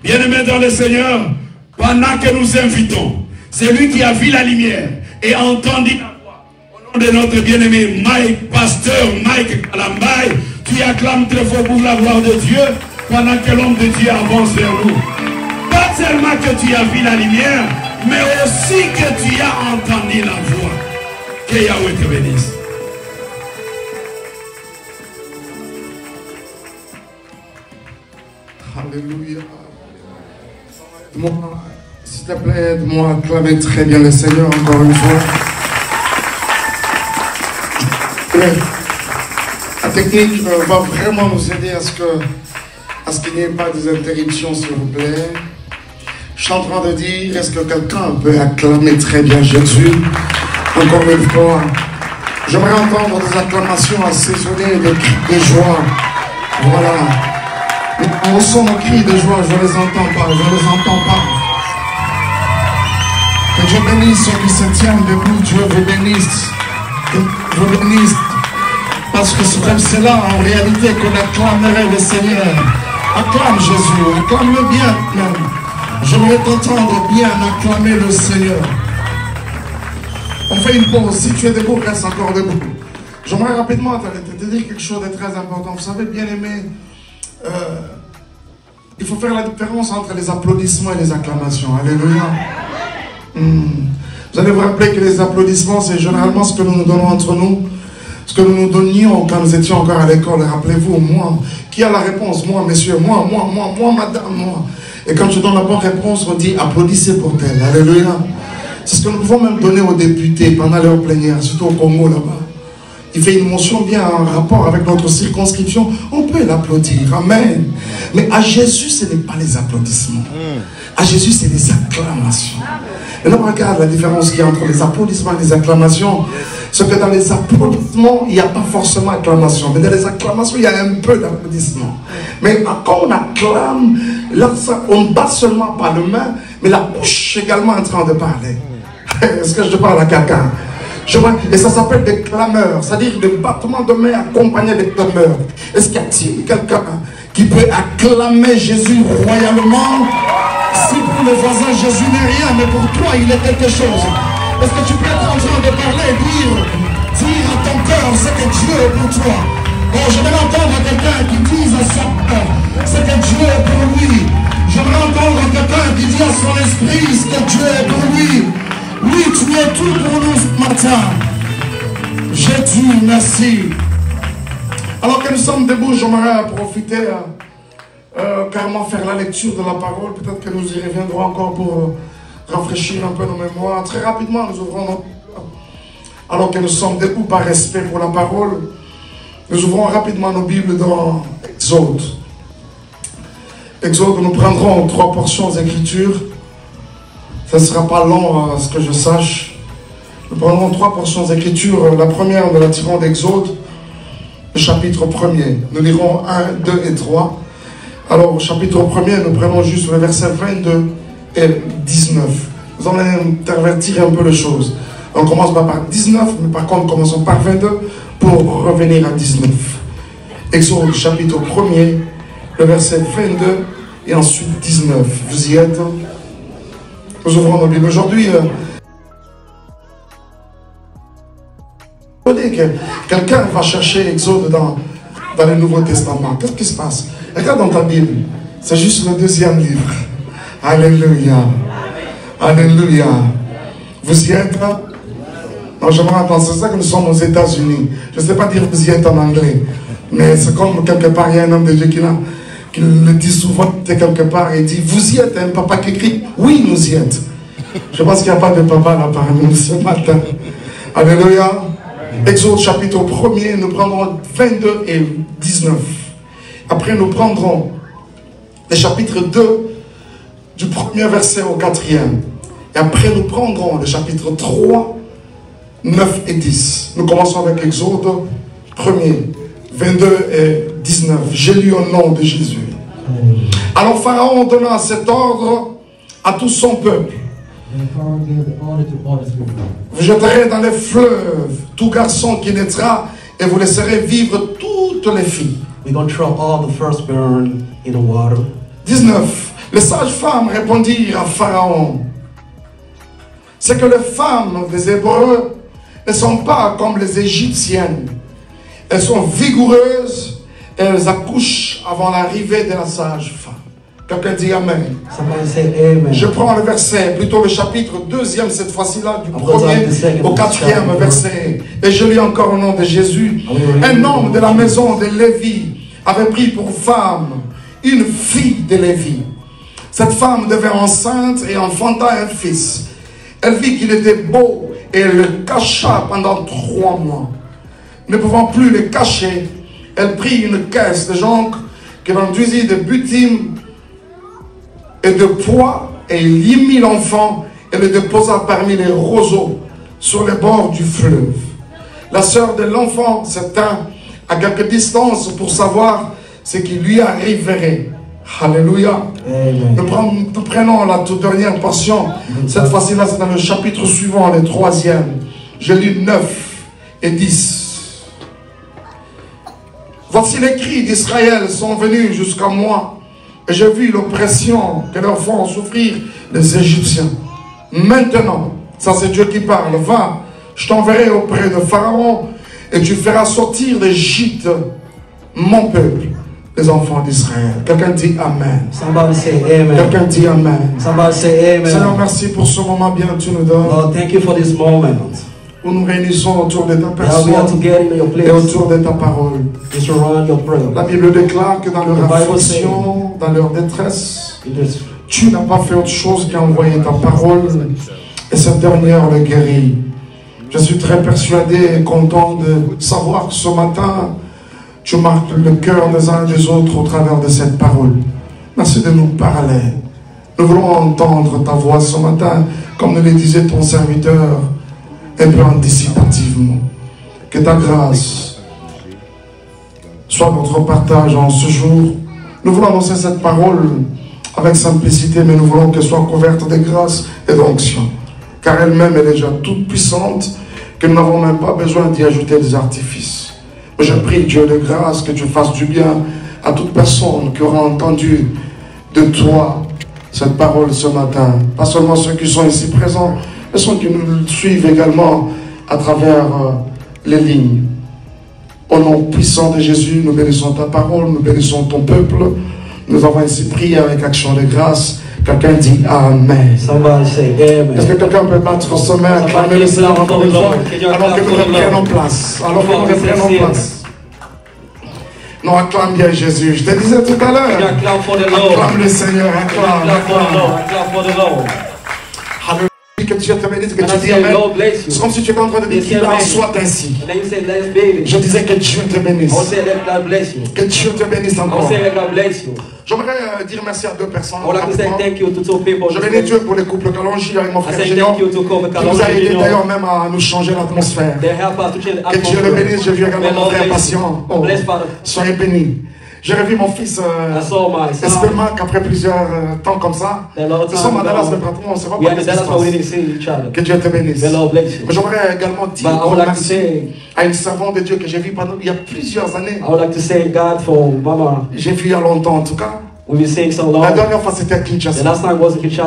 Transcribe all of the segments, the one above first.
Bien-aimés dans le Seigneur, pendant que nous invitons, celui qui a vu la lumière et a entendu la voix, au nom de notre bien-aimé pasteur Mike Kalambay, tu acclames très fort pour la gloire de Dieu, pendant que l'homme de Dieu avance vers nous. Pas seulement que tu as vu la lumière, mais aussi que tu as entendu la voix. Que Yahweh te bénisse. Alléluia. S'il te plaît, aide-moi à acclamer très bien le Seigneur encore une fois. La technique va vraiment nous aider à ce qu'il n'y ait pas des interruptions, s'il vous plaît. Je suis en train de dire, est-ce que quelqu'un peut acclamer très bien Jésus? Encore une fois, j'aimerais entendre des acclamations assaisonnées de cris de joie. Voilà. On sent nos cris de joie, je ne les entends pas, je ne les entends pas. Que Dieu bénisse ceux qui se tiennent debout, Dieu vous bénisse. Vous bénisse. Parce que c'est là en réalité qu'on acclamerait le Seigneur. Acclame Jésus, acclame-le bien même. J'aimerais t'entendre bien acclamer le Seigneur. On fait une pause. Si tu es debout, reste encore debout. J'aimerais rapidement te dire quelque chose de très important. Vous savez, bien aimé, il faut faire la différence entre les applaudissements et les acclamations. Alléluia. Vous allez vous rappeler que les applaudissements, c'est généralement ce que nous nous donnons entre nous. Ce que nous nous donnions quand nous étions encore à l'école. Rappelez-vous, moi. Qui a la réponse? Moi, messieurs. Moi, madame, moi. Et quand je donne la bonne réponse, on dit applaudissez pour tel. Alléluia. C'est ce que nous pouvons même donner aux députés pendant leur plénière, surtout au Congo là-bas. Il fait une mention bien en rapport avec notre circonscription. On peut l'applaudir. Amen. Mais à Jésus, ce n'est pas les applaudissements. À Jésus, c'est les acclamations. Et là, on regarde la différence qu'il y a entre les applaudissements et les acclamations. C'est que dans les applaudissements, il n'y a pas forcément acclamation. Mais dans les acclamations, il y a un peu d'applaudissement. Mais quand on acclame, là, on ne bat seulement par le main, mais la bouche est également en train de parler. Est-ce que je parle à quelqu'un? Et ça s'appelle des clameurs, c'est-à-dire des battements de main accompagnés des clameurs. Est-ce qu'il y a quelqu'un qui peut acclamer Jésus royalement? Si pour le voisin Jésus n'est rien, mais pour toi il est quelque chose. Est-ce que tu peux être en train de parler et dire à ton cœur ce que Dieu est pour toi? Oh, j'aimerais entendre quelqu'un qui dise à son cœur ce que Dieu est pour lui. J'aimerais entendre quelqu'un qui dit à son esprit ce que Dieu est pour lui. Oui, tu es tout pour nous ce matin. Jésus, merci. Alors que nous sommes debout, j'aimerais profiter carrément faire la lecture de la parole. Peut-être que nous y reviendrons encore pour rafraîchir un peu nos mémoires. Très rapidement, nous ouvrons notre... Alors que nous sommes debout par respect pour la parole, nous ouvrons rapidement nos Bibles dans Exode. Exode, nous prendrons 3 portions d'écriture. Ça ne sera pas long à ce que je sache. Nous prendrons 3 portions d'écriture. La première, nous la tirons d'Exode, le chapitre 1er. Nous lirons 1, 2 et 3. Alors, au chapitre 1er, nous prenons juste le verset 22 et 19. Nous allons intervertir un peu les choses. On commence pas par 19, mais par contre, commençons par 22 pour revenir à 19. Exode, chapitre 1er, le verset 22 et ensuite 19. Vous y êtes? Nous ouvrons nos Bibles. Aujourd'hui, quelqu'un va chercher Exode dans le Nouveau Testament. Qu'est-ce qui se passe? Regarde dans ta Bible. C'est juste le 2e livre. Alléluia. Alléluia. Vous y êtes? Non, j'aimerais entendre. C'est ça que nous sommes aux États-Unis. Je ne sais pas dire vous y êtes en anglais. Mais c'est comme quelque part, il y a un homme de Dieu qui le dit souvent quelque part et dit, vous y êtes, un papa qui crie, oui, nous y êtes. Je pense qu'il n'y a pas de papa là parmi nous ce matin. Alléluia. Exode chapitre 1er, nous prendrons 22 et 19. Après, nous prendrons le chapitre 2 du 1er verset au 4e. Et après, nous prendrons le chapitre 3, 9 et 10. Nous commençons avec Exode 1er, 22 et 19. J'ai lu au nom de Jésus. Alors Pharaon donna cet ordre à tout son peuple. Vous jetterez dans les fleuves tout garçon qui naîtra et vous laisserez vivre toutes les filles. 19. Les sages-femmes répondirent à Pharaon, c'est que les femmes des Hébreux ne sont pas comme les Égyptiennes. Elles sont vigoureuses et elles accouchent avant l'arrivée de la sage-femme. Quelqu'un dit Amen. Je prends le verset, plutôt le chapitre 2e, cette fois-ci-là, du 1er au 4e verset. Et je lis encore au nom de Jésus. Un homme de la maison de Lévi avait pris pour femme une fille de Lévi. Cette femme devint enceinte et enfanta un fils. Elle vit qu'il était beau et elle le cacha pendant 3 mois. Ne pouvant plus le cacher, elle prit une caisse de jonc qu'elle enduisit de butine et de pois et il y mit l'enfant et le déposa parmi les roseaux sur les bords du fleuve. La sœur de l'enfant se tint à quelque distance pour savoir ce qui lui arriverait. Alléluia. Nous prenons la toute dernière portion. Cette fois-ci-là, c'est dans le chapitre suivant, le 3e. Je lis 9 et 10. Voici les cris d'Israël sont venus jusqu'à moi. Et j'ai vu l'oppression que leur font souffrir les Égyptiens. Maintenant, ça c'est Dieu qui parle. Va, je t'enverrai auprès de Pharaon et tu feras sortir d'Égypte mon peuple, les enfants d'Israël. Quelqu'un dit Amen. Somebody say Amen. Quelqu'un dit Amen. Somebody say Amen. Seigneur, merci pour ce moment bien que tu nous donnes. Lord, thank you for this moment. Où nous réunissons autour de ta Now we personne are together in your et place. autour de ta parole. Just around your prayer. La Bible déclare que dans leur The Bible affliction, dans leur détresse, It is tu n'as pas fait autre chose qu'envoyer ta parole et cette dernière le guérit. Je suis très persuadé et content de savoir que ce matin, tu marques le cœur des uns et des autres au travers de cette parole. Merci de nous parler. Nous voulons entendre ta voix ce matin, comme nous le disait ton serviteur, un peu anticipativement. Que ta grâce soit notre partage en ce jour. Nous voulons annoncer cette parole avec simplicité, mais nous voulons qu'elle soit couverte de grâce et d'onction. Car elle-même, elle est déjà toute puissante, que nous n'avons même pas besoin d'y ajouter des artifices. Mais je prie, Dieu de grâce, que tu fasses du bien à toute personne qui aura entendu de toi cette parole ce matin. Pas seulement ceux qui sont ici présents, mais ceux qui nous suivent également à travers les lignes. Au nom puissant de Jésus, nous bénissons ta parole, nous bénissons ton peuple. Nous avons ainsi prié avec action de grâce. Quelqu'un dit Amen. somebody say Amen. Est-ce que quelqu'un peut battre son main, acclamer le Seigneur encore une fois, alors que nous reprenons place? Alors que nous reprenons place. Non, acclame bien Jésus. Je te disais tout à l'heure. Acclame le Seigneur, acclame. Alléluia, que Dieu te bénisse, que tu dis Amen. C'est comme si tu étais en train de dire qu'il en soit ainsi. Je disais que Dieu te bénisse. Que Dieu te bénisse encore. J'aimerais dire merci à 2 personnes. Je bénis Dieu pour les couples Kalonji avec mon frère Génion, qui nous a aidé d'ailleurs même à nous changer l'atmosphère. Que Dieu le bénisse. J'ai vu également mon frère Patient. Oh, soyez bénis. J'ai revu mon fils espérant qu'après plusieurs temps comme ça, nous sommes à Dallas, le patron, on ne sait pas quoi se passe. Que Dieu te bénisse. Mais j'aimerais également dire merci à une servante de Dieu que j'ai vue pendant il y a plusieurs années. J'ai vu il y a longtemps en tout cas. La dernière fois c'était à Kinshasa.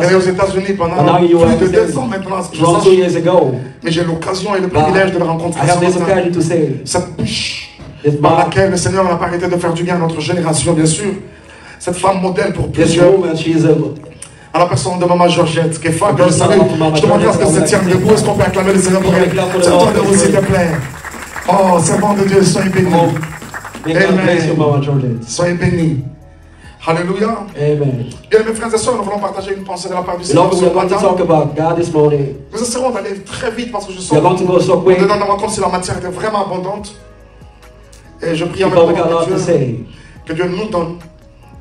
Elle est aux États-Unis pendant plus de 2 ans maintenant. Mais j'ai l'occasion et le privilège de la rencontrer ce matin. Cette bouche par laquelle le Seigneur n'a pas arrêté de faire du bien à notre génération, bien sûr. Cette femme modèle pour plusieurs. À la personne de Maman Georgette, qui est femme, que je salue. Je demanderai à ce qu'elle se tienne debout. Est-ce qu'on peut acclamer le Seigneur pour elle? Tiens-toi debout, s'il te plaît. Oh, servant de Dieu, soyez bénis. Amen. Soyez bénis. Alléluia. Amen. Bien, mes frères et sœurs, nous voulons partager une pensée de la part du Seigneur. Nous essaierons d'aller très vite parce que je sens que dedans dans ma compte, si la matière était vraiment abondante. Et je prie en même temps que Dieu nous donne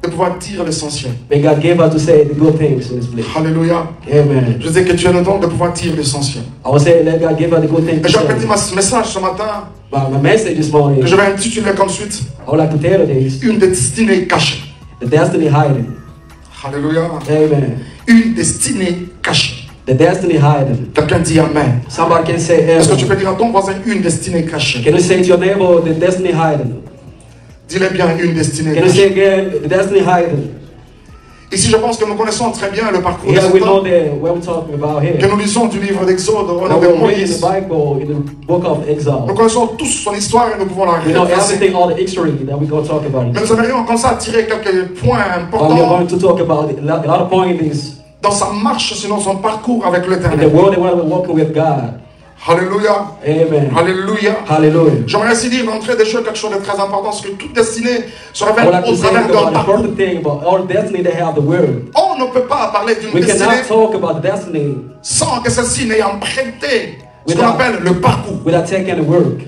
de pouvoir dire l'essentiel. Alléluia. Amen. Je dis que Dieu nous donne de pouvoir dire l'essentiel. Et j'ai appelé ma message ce matin que je vais intituler comme suite une destinée cachée. The destiny hiding. Alléluia. Amen. Une destinée cachée. The destiny hiding. Quelqu'un dit Amen. Somebody can say Amen. Est-ce que tu peux dire à ton voisin une destinée cachée? Can you say to your neighbor the destiny hiding? Dis-le bien, une destinée Can you say cachée. again the destiny hiding? Ici, je pense que nous connaissons très bien le parcours Here we des know États, what we're talking about here. que nous lisons du livre d'Exode au nom Now de we're reading Moïse. the Bible in the book of Nous Exile. connaissons tous son histoire et nous pouvons la We know retracer. everything, all the history that we're going to talk about. Mais nous aimerions comme ça tirer quelques points But we are importants going to talk about a lot of points dans sa marche, sinon son parcours avec in the l'Éternel. world that we're walking with God. Alléluia. Amen. Alléluia. Hallelujah. J'aimerais ainsi dire d'entrée des choses quelque chose de très important, parce que toute destinée se I would révèle like au to say travers d'un about the parcours. important thing about our destiny they have the word. On ne peut pas parler d'une We destinée cannot talk about the destiny sans que celle-ci n'ait emprunté ce qu'on Without- appelle le parcours. without taking the work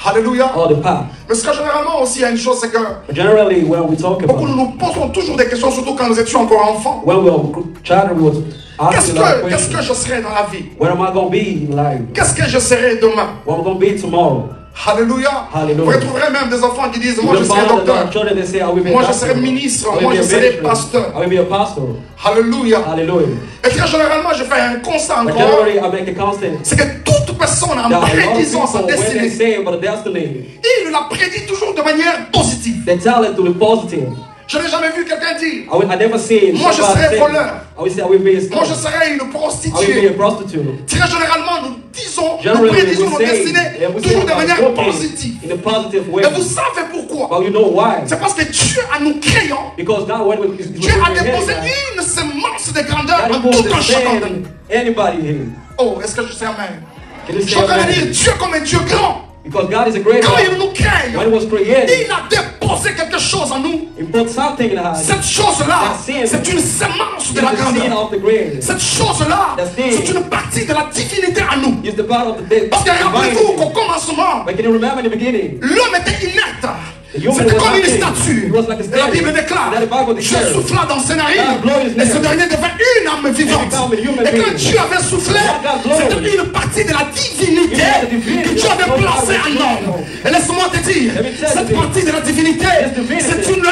Alléluia. or the path. Mais ce que généralement aussi, il y a une chose, c'est que Generally, when we talk beaucoup about nous nous posons toujours des questions, surtout quand nous étions encore enfants. when we were children, we was Qu'est-ce asking a lot of que questions. je serai dans la vie? Where am I going to be in life? Qu'est-ce que je serai demain? What am I going to be tomorrow? Alléluia. Alléluia. Vous retrouverez même des enfants qui disent, moi We je serai find out that docteur. our children they say, I will be a Moi, je doctor. serai ministre. I will Moi, be je a serai minister. pasteur. I will be a pastor. Alléluia. Hallelujah. Et très généralement, je fais un constat But encore, generally, I make a constant c'est que toute personne en that a lot of prédisant sa people, when they destinée, say about the destiny, il la prédit toujours de manière positive. they tell it to the positive. Je n'ai jamais vu quelqu'un dire, I never seen moi je somebody serai say, voleur. I will say I will be a Moi je star. serai une I will be a prostituée. prostitute. Très généralement, nous disons, nous Generally, prédisons we nos say, destinées yeah, we say toujours de about manière walking positive. in a positive way. Et vous savez pourquoi? But you know why? C'est parce que Dieu, en nous créant, Because God, when we Dieu a déposé une semence de grandeur God en put tout un the chacun de same nous. in anybody here. Oh, est-ce que je sais amen? Can you Je say suis en train de dire amen? Dieu comme un Dieu grand. Because God is a great Quand il God. nous crée, When He was created, il a déposé quelque chose en nous. He put something in us. Cette chose-là, That's it. c'est une semence de It's la the seed grandeur. of the great. Cette chose-là, That's it. c'est une partie de la divinité en nous. It's the part of the Parce que rappelez-vous qu'au divine. commencement, But can you remember in the beginning? l'homme était inerte. The human C'était was comme une nothing. statue. It was like a Et la statue. Bible déclare, And then the Bible Dieu declares, souffla dans ses narines God blew his et ce nose. dernier devint une âme vivante. became a human Et quand being. Dieu avait soufflé, God blew him. c'était une partie de la divinité It was the divinity que Dieu of avait God placée that was en homme. in Et laisse-moi te dire, Let me tell cette you partie de la divinité, This divinity. c'est une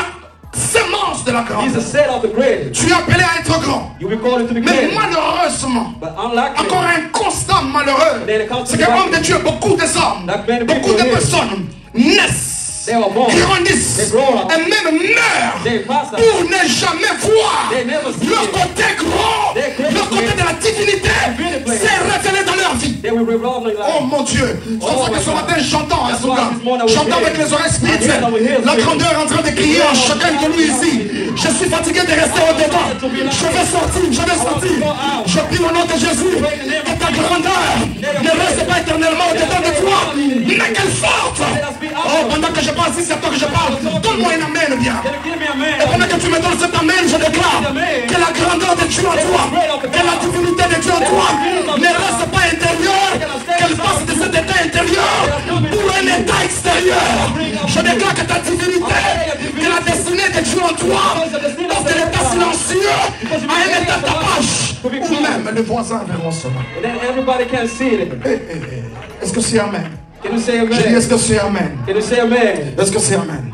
semence de la He's the grandeur. seed of the great. Tu es appelé à être grand. You will call it to be Mais great. malheureusement, But unlikely, encore un constat malheureux, Then it comes to c'est the qu'un homme Bible. de Dieu, beaucoup des hommes, Like many beaucoup people de here. personnes naissent, They were born. grandissent They grow up. et même meurent They pass out. pour ne jamais voir They never see leur it. côté grand, They great leur côté de la divinité Divinity. s'est révélé dans leur vie. They will revolve like Oh mon Dieu, c'est pour ça que ce matin j'entends That's why this morning I was j'entends avec here. les oreilles spirituelles, I was here. la grandeur est en train de crier en chacun de nous ici. Je suis fatigué de rester au dedans. Je vais sortir, je vais sortir. Je prie au nom de Jésus que ta grandeur ne reste pas éternellement au dedans de toi, mais qu'elle sorte. Oh, pendant que je parle, si c'est à toi que je parle, donne-moi un amen bien. Can you give me a Et man? pendant que tu me donnes cet amen, je déclare que la grandeur de Dieu en toi, que la divinité de Dieu en toi ne reste pas intérieure, qu'elle passe de cet état intérieur pour un état extérieur. Je déclare que ta divinité, que la destinée de Dieu en toi passe de l'état silencieux à un état tapage, ou même les voisins verront cela. And then everybody can see it. Est-ce que c'est amen? Can you say Je dis, amen? est-ce que c'est amen? Can you say amen? Est-ce que c'est amen?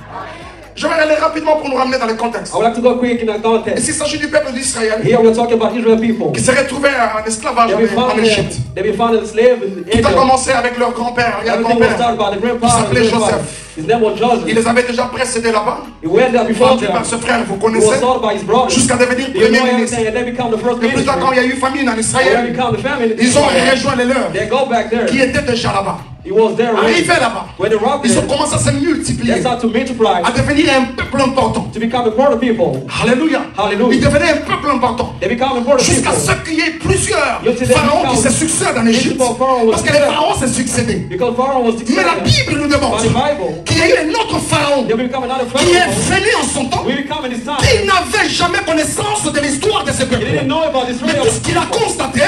Je vais aller rapidement pour nous ramener dans le contexte. I would like to go quick in the Et context. s'il s'agit du peuple d'Israël, Here we're talking about Israel people. qui s'est retrouvé en esclavage They be en found Égypte. they be found as slaves in Tout a Egypt. commencé avec leur grand-père, Everything was arrière-grand-père. started by the grandpa. Il and s'appelait the grandfather. Joseph. His name was Il Joseph. les avait déjà précédés là-bas. He went there before Vendu them. par ce frère, vous He connaissez, was sold by his brother. jusqu'à devenir You know premier ministre. everything, and they become the first Et plus tard, quand il minister. y a eu famine en When they Israël, become the family, ils ont rejoint les leurs, they go back there. qui étaient déjà là-bas. He was there already. Arrivés là-bas, When they robbed ils ont them, commencé à se multiplier, they started to multiply, à devenir un peuple important. to become important people. Alléluia. Hallelujah. Ils devenaient un peuple important. They become important Jusqu'à people. ce qu'il y ait plusieurs You see, they pharaons qui become- se succèdent en Égypte. Parce que les pharaons se succédaient. Because Pharaoh was Mais la dictator. Bible nous demande By the Bible, qu'il y a eu un autre pharaon they will become another qui est Pharaoh. venu en son temps, We become in his time. qui n'avait jamais connaissance de l'histoire de ce He didn't peuple. know about this Mais real tout ce qu'il a constaté,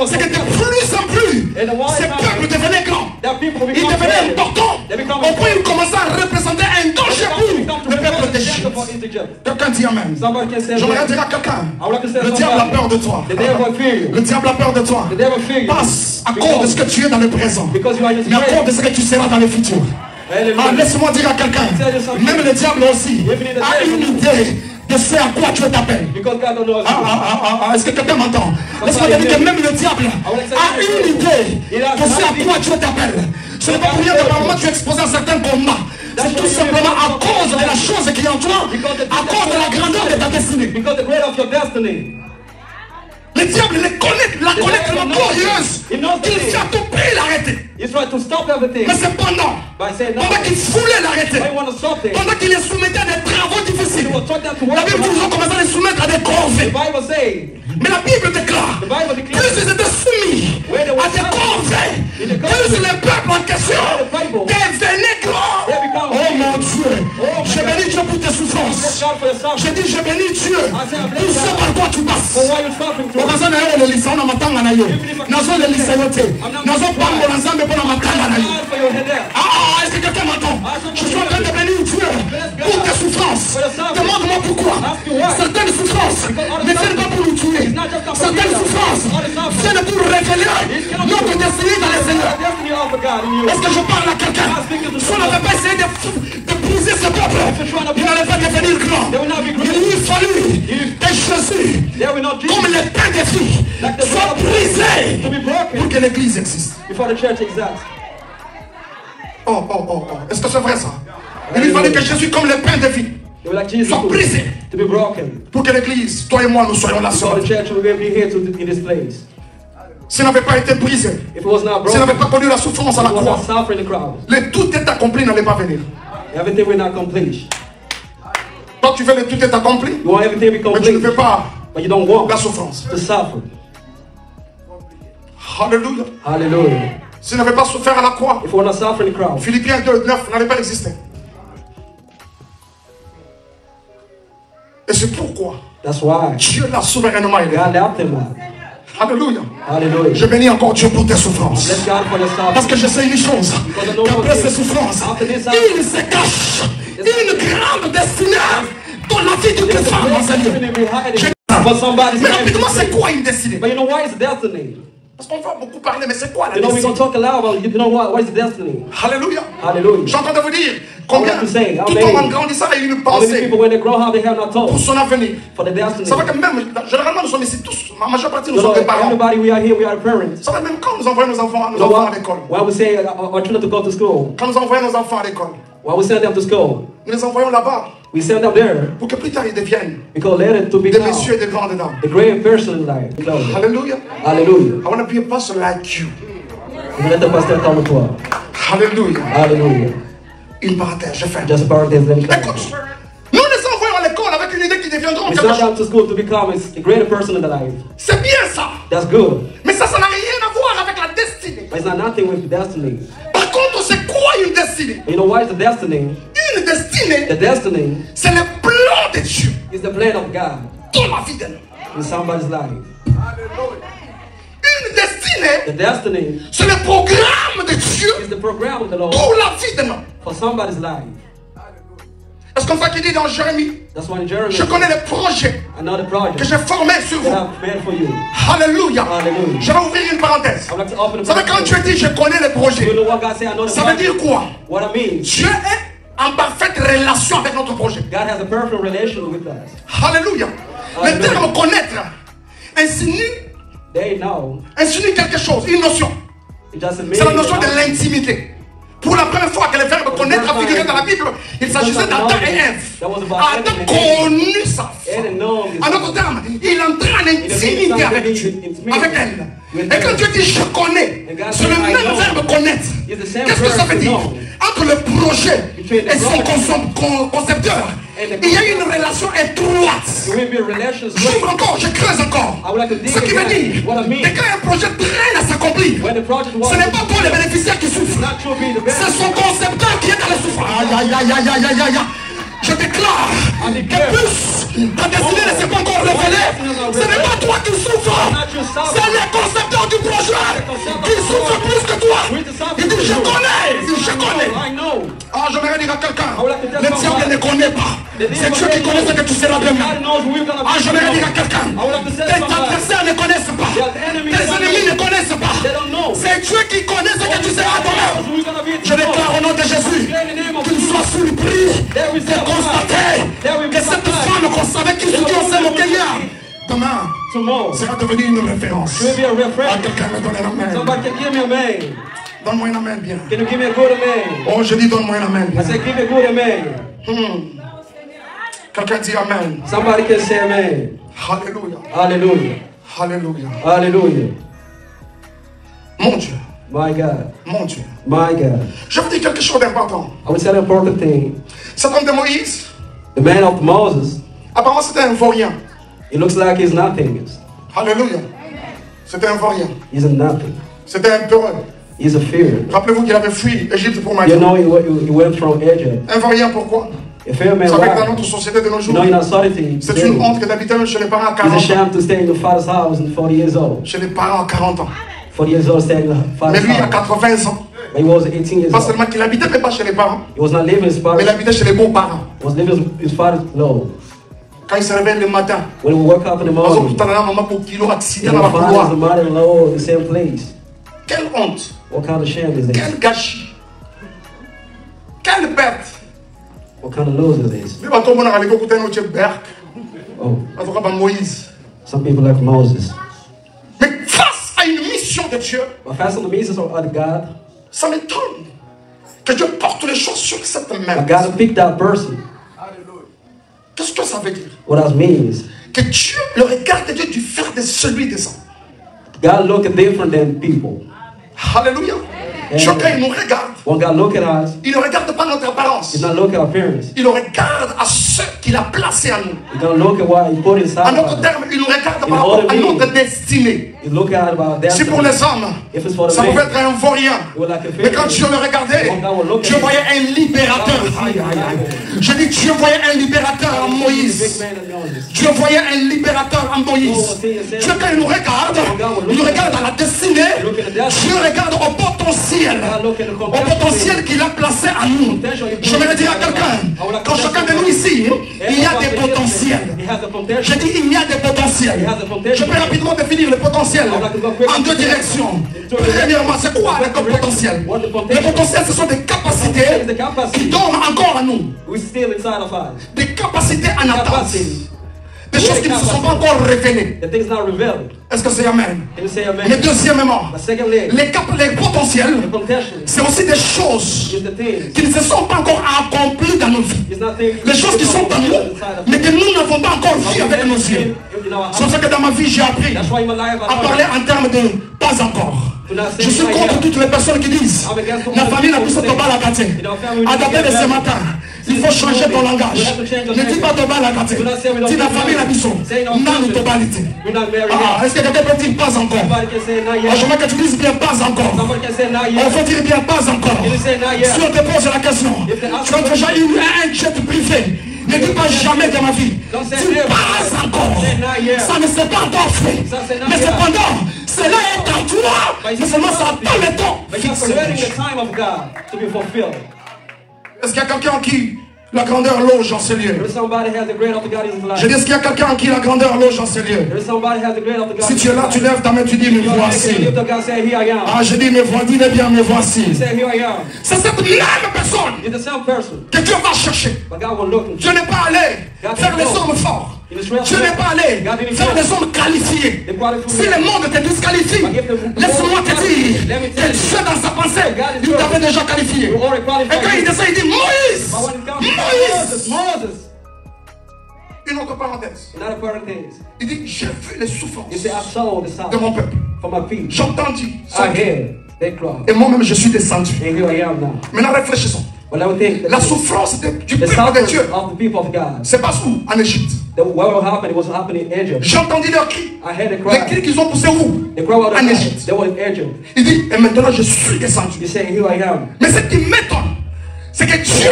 c'est que de plus en plus, ces peuples devenaient grands. that people Ils become devenaient great. importants. They become Au point où ils commençaient à représenter un danger pour le peuple d'Égypte. Egypt. Quelqu'un dit amen. Somebody can say J'aimerais amen. dire à quelqu'un, I would like to say le diable a somebody. peur de toi. The devil fear you. Le diable a peur de toi. The devil fear you. Passe à cause de ce que tu es dans le présent, Because you are his mais à cause de friend. ce que tu seras dans le futur. Ah, Hallelujah. laisse-moi dire à quelqu'un, même le diable aussi a une idée de ce à quoi Dieu t'appelle. Because God don't know us. Est-ce que quelqu'un m'entend? Laisse-moi te dire que même le diable a une idée de ce à quoi Dieu t'appelle. Ce n'est pas pour rien que par moment tu es exposé à certains combats. C'est tout simplement à cause de la chose qui est en toi, à cause de la grandeur de ta destinée. Because the greater of your destiny. Le diable la connaît tellement glorieuse qu'il fait à tout prix l'arrêter. He's trying to stop everything. Mais cependant, By saying no. pendant qu'il voulait l'arrêter, Why you want to stop it? pendant qu'il est soumettait à des travaux difficiles, He was taught that to la work. Bible dit qu'ils ont commencé à les soumettre à des corvées. The Bible says, Mais la Bible déclare, the Bible plus declares, ils étaient soumis à des corvées, plus le peuple en question devenait grand. Oh mon Dieu, je bénis Dieu pour tes souffrances. God for your suffering. Je dis, je bénis Dieu pour ce par quoi tu passes. For why you're suffering through. Okaza na yo lelisa ona matanga na yo. Nazo lelisa yo te. Nazo pambola nzambe mpona matanga na yo. God for your head there. Ah, est-ce que quelqu'un m'entend? Je suis en train de bénir Dieu pour tes souffrances. Demande-moi pourquoi. Certaines souffrances ne viennent pas pour nous tuer. Certaines souffrances viennent pour révéler notre destinée dans les Seigneurs. Destiny of God in you. Est-ce que je parle à quelqu'un? Si on n'avait pas essayé de briser ce peuple, il n'allait pas devenir grand. Il lui fallut que Jésus, There will not be comme les pains des filles, soit brisé to be broken pour que l'église existe. before the church exists. Oh. Est-ce que c'est vrai ça? Il lui fallait que Jésus, comme les pains des filles, They were like Jesus soit brisé to be broken. pour que l'église, toi et moi, nous soyons là sur So la the terre. church will be here in this place. S'il n'avait pas été brisé, If it was not s'il broken, n'avait pas connu la souffrance à la it was croix, not suffering the crowd. tout est accompli n'allait pas venir. Everything will not complete. Toi, tu veux le tout est accompli, You want everything to be mais tu ne veux complete, pas but you don't want la souffrance. to suffer. Alléluia. Hallelujah. S'il n'avait pas souffert à la croix, If we're not suffering the crowd, Philippiens 2:9 n'allait pas exister. Et c'est pourquoi that's why Dieu l'a souverainement aidé. God left him out. Alléluia. Hallelujah. Je bénis encore Dieu pour tes souffrances. Bless God for your Parce suffering. que je sais une chose, qu'après ces souffrances, il se cache une grande destinée dans la vie du chrétien, mon Seigneur. For somebody's Mais rapidement, life. c'est quoi une destinée? But you know why is destiny? Parce qu'on va beaucoup parler, mais c'est quoi la You know we're destinée? gonna talk a lot about. You know what is destiny? Alléluia. Hallelujah. Je suis en train de vous dire combien I want to say, tout amen. homme en grandissant a eu une How many pensée people when they grow up they have not pour told son avenir. for the destiny? Ça va que même, généralement nous sommes ici tous, la majeure partie nous You know, sommes des parents. everybody we are here, we are parents. Ça va même quand nous envoyons nos enfants You know à what? l'école. Why we say our children to go to school? Quand nous envoyons nos enfants à l'école, Why we send them to school? nous les envoyons là-bas We send them there pour que plus tard ils deviennent because later to des become messieurs et des grandes dames. the great person in life. Hallelujah. Alléluia. Hallelujah. I want to be a pastor like you. Let the pastor come to us. Alléluia. Hallelujah. Une parenthèse, je fais. Just about this them. Écoute, nous les envoyons à l'école avec une idée qu'ils deviendront We quelque send chose. them to school to become a greater person in the life. C'est bien ça. That's good. Mais ça n'a rien à voir avec la destinée. But it's not nothing with destiny. Par contre, c'est quoi une destinée? You know what is the destiny? Une destinée, The destiny c'est le plan de Dieu is the plan of God dans la vie d'un homme. in somebody's life. Une destinée, The destiny c'est le programme de Dieu is the program of the Lord pour la vie d'un homme. for somebody's life. Est-ce qu'on voit qu'il dit dans Jérémie, That's why in Jeremy, je connais les projets another que project j'ai formés sur that vous. I've made for you. Alléluia. Hallelujah. Je vais ouvrir une parenthèse. I'd like to open Vous the savez, quand Dieu dit je connais les You projets, know what God said? I know the ça veut project. dire quoi? What I mean, Dieu est en parfaite relation avec notre projet. God has a perfect relation with us. Alléluia. Le Alléluia. terme connaître They know. insinue quelque chose, une notion. It doesn't mean. C'est la notion de l'intimité. Pour la première fois que le verbe connaître a figuré dans la Bible, il s'agissait d'Adam et Ève. Adam connut sa femme. En d'autres termes, il entrait en intimité avec Dieu, avec elle. Et quand Dieu dit je connais, c'est le même verbe connaître. Qu'est-ce que ça veut dire? Entre le projet et son concepteur, il y a une relation étroite. There will be relations. J'ouvre encore, je creuse encore. Ce qui veut dire que quand un projet traîne à s'accomplir, When the project was ce n'est pas toi le bénéficiaire qui souffre. not to be the best. C'est son concepteur qui est dans la souffrance. Aïe, aïe, aïe, aïe, aïe, aïe, aïe. Je déclare que plus ta destinée ne s'est pas encore révélée, ce n'est pas toi qui souffres, c'est le concepteur du projet qui souffre plus que toi. Il dit je connais, il dit je connais. I know. Ah, j'aimerais dire à quelqu'un, le diable ne connaît pas. C'est Dieu qui connaît ce que tu seras God demain. knows who we're gonna be. Ah, j'aimerais dire à quelqu'un, tes adversaires ne connaissent pas, tes ennemis ne connaissent pas. C'est Dieu qui connaît ce que tu seras demain. Who we're gonna be. Je déclare au nom de Jésus qu'il soit surpris de constater que cette femme qu'on savait qu'il se dit au sein de Kenya, demain, Tomorrow. sera devenue une référence. Will be a Ah, reference. quelqu'un me donne la main. Somebody can give me a man. Donne-moi un amen bien. Can you give me a good amen? Oh, je dis donne-moi un amen I bien. said, give me a good amen. Quelqu'un dit amen. Somebody can say amen. Alléluia. Hallelujah. Alléluia. Hallelujah. Mon Dieu. My God. Mon Dieu. My God. Je vous dis quelque chose d'important. I would say an important thing. Cet homme de Moïse, The man of Moses, apparemment c'était un vaurien. it looks like he's nothing. Alléluia. C'était un vaurien. He's a nothing. C'était un peureux. He's a fear. Rappelez-vous qu'il avait fui Égypte pour You Maïs. know, he went from Egypt. Un vaurien pourquoi? A fear man, Vous savez que dans why? notre société de nos You jours, know, in our society, c'est une honte que d'habiter même chez les parents à it's a 40 ans. shame to stay in the father's house at 40 years old. Chez les parents à 40 ans. 40 years old staying in the Mais father's lui, il a house. 80 ans. But he was 18 years Pas old. seulement qu'il habitait même pas chez les parents, He was not living his mais il father's, habitait chez les beaux-parents. he was living his father's low. Quand il se réveille le matin, When we woke up in the par exemple, morning, tout à l'heure, maman pour kilo accident and dans the la father and couloir. the mother-in-law in the same place. Quelle honte, What kind of shame is this? quel gâchis, quelle perte. What kind of lose is this? Mais quand on a allé écouter notre Berk, Oh, en tout cas par Moïse. some people like Moses. Mais face à une mission de Dieu, But face on the basis of other God, ça m'étonne que Dieu porte les choses sur cette main. I gotta pick that person. Qu'est-ce que ça veut dire? What that means, Que Dieu, le regard de Dieu du faire de celui des hommes. God look different than people. Alléluia. Dieu, quand il nous regarde, When God look at us, il ne regarde pas notre apparence. He's not look at our appearance. Il regarde à ceux qu'il a placés à nous. He's gonna look at what He put En inside d'autres of us. termes, il nous regarde par rapport à notre destinée. He look at about that. Si pour les hommes, If it's for the ça pouvait man, être un vaurien. it was like a Mais quand Dieu le regardait, Dieu voyait un libérateur. Aïe, aïe, aïe. Je dis, Dieu voyait un libérateur en Moïse. Dieu voyait un libérateur en Moïse. Dieu, quand il nous regarde à la destinée. Dieu regarde au potentiel. Au potentiel qu'il a placé à nous. Je vais le dire à quelqu'un. Quand chacun de nous ici, il y a des potentiels. Je dis, il y a des potentiels. Je peux rapidement définir le potentiel en deux directions. Premièrement, c'est quoi le potentiel? Le potentiel, ce sont des capacités qui dorment encore à nous. We still inside of us. Des capacités en attente. Capacity. Des choses qui ne se sont pas encore révélées. The thing's not revealed. Est-ce que c'est Amen? Can you say amen? Mais deuxièmement, But secondly, les potentiels, the potential c'est aussi des choses is the things. qui ne se sont pas encore accomplies dans nos vies. It's not things. Les choses qui sont en nous, mais que nous n'avons pas encore vues avec nos yeux. C'est pour ça que dans ma vie, j'ai appris That's why in my life à parler en termes de pas encore. Je suis contre toutes les personnes qui disent la famille n'a plus de la quartier. Adaptez de ce matin. Il faut changer ton langage. Ne dis pas ton la quartier. Dis la famille n'a plus non totalité. Est-ce que quelqu'un peut dire pas encore? Somebody can say not yet. Je veux que tu dises bien pas encore. Somebody can say not On yet. faut dire bien pas encore. Can you say not yet? Si on te pose la question, tu as déjà eu un jet privé. Ne dis pas jamais de ma vie. Dis pas encore. Ça ne s'est pas encore fait. Mais cependant, cela est en toi. Mais seulement ça attend le temps. But he's preparing the time of God to be fulfilled. Est-ce qu'il y a quelqu'un qui la grandeur loge en ces lieux? There is somebody who has the great of the God in his Je life. dis, est-ce qu'il y a quelqu'un en qui la grandeur loge en ces lieux? There is somebody who has the great of the God Si in tu his es là, life. tu lèves ta main, tu dis, me You are voici. making a lift of God, say, here I am. Ah, je dis, me voici, dis bien, me voici. Say, here I am. C'est cette même personne You're the same person. que Dieu va chercher. But God will look. Dieu n'est pas allé faire les hommes forts. Dieu n'est pas allé faire les hommes qualifiés. Si le monde te disqualifie, laisse-moi te dire que Dieu dans sa pensée, il t'avait déjà qualifié. You already Et quand qualified. il descend, il dit Moïse, But when it comes to Moïse. Moses, Une autre parenthèse. another parenthesis. Il dit, j'ai vu les souffrances You say, I saw the de sound mon peuple. from my feet. J'ai entendu I ça. hear they cry. Et moi-même, je suis descendu. And here I am now. Maintenant, réfléchissons. But I would think La souffrance du the peuple de suffering Dieu, of the people of God. c'est pas où? En Égypte. What will happen? It was happening in Egypt. J'ai entendu leurs cris. I heard the Les cry. cris qu'ils ont poussés où? The cry out of En God. Égypte. They were in Egypt. Il dit, et maintenant je suis descendu. He said, here I am. Mais ce qui m'étonne, c'est que Dieu,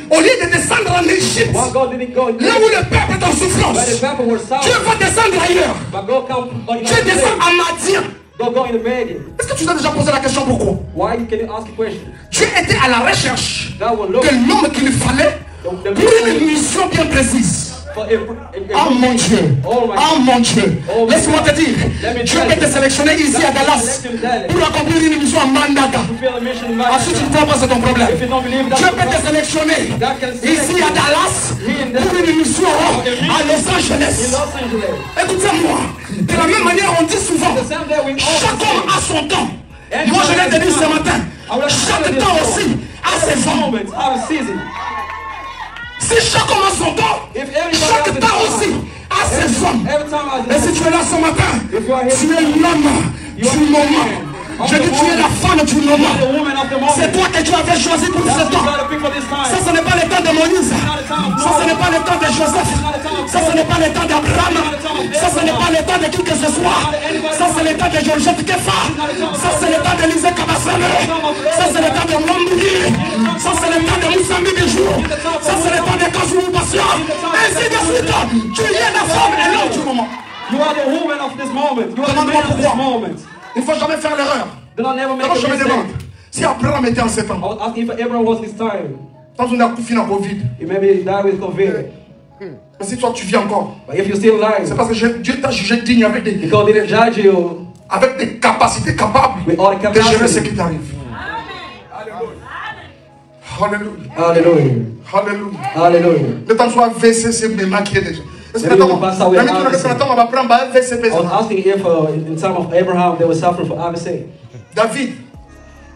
au lieu de descendre en Égypte, Why God didn't go in là où le peuple est en Where the souffrance, people were Dieu suffering. va descendre ailleurs. But God come on Dieu descend à Madian. Go in the Median. Est-ce que tu t'es déjà posé la question pourquoi? Why can you ask a question? Dieu était à la recherche God will look de l'homme qu'il fallait pour une mission bien précise. for Oh mon Dieu, Oh my oh mon Dieu, Oh my laisse-moi te God. dire, Let me Dieu tell peut you. te sélectionner ici à Dallas pour accomplir une mission à Mandaka. fulfill the mission in my Ensuite, tu ne crois pas, c'est ton problème. If you don't believe Dieu that, peut te sélectionner ici à Dallas pour une mission à Los in Angeles. Los Angeles. Écoutez-moi, de la même manière, on dit souvent, The same day we chaque homme a son temps. Moi, je l'ai dit ce matin. Chaque temps aussi a ses vents. Si chaque homme a son temps, chaque temps aussi a ses hommes. Et si tu es là ce matin, tu es l'homme du moment. Je dis tu es la femme du moment. C'est toi que tu avais choisi pour ce temps. Ça, ce n'est pas le temps de Moïse. Ça, ce n'est pas le temps de Joseph. Ça, ce n'est pas le temps d'Abraham. Ça, ce n'est pas le temps de qui que ce soit. Ça, c'est le temps de Georgette Kefa. Ça, c'est le temps d'Élisée Kabassane. Ça, c'est le temps de Mwambouyi. Ça, c'est le temps de Moussambi Bijou. Ça, c'est le temps de Kazou Patient. Ainsi de suite. Tu es la femme et l'homme du moment. You are the woman of this moment. You are the man of this moment. Il ne faut jamais faire l'erreur. Do not never make Alors a je me demande, mistake. si Abraham était en 7 ans, I was asking if Abraham was this time. dans une accouchement dans Covid, He maybe died with COVID. mais si toi tu vis encore, But if you're still c'est alive, parce que Dieu t'a jugé digne avec because he didn't judge you des capacités capables with all the de gérer ce capacity. qui t'arrive. Alléluia. Hallelujah. Alléluia. Hallelujah. Le temps soit VCC me maquillé déjà. Est-ce que Maybe attends, we'll pass away même AVC. si on va prendre un VCP. I was asking if in time of Abraham they were suffering for AVC. David,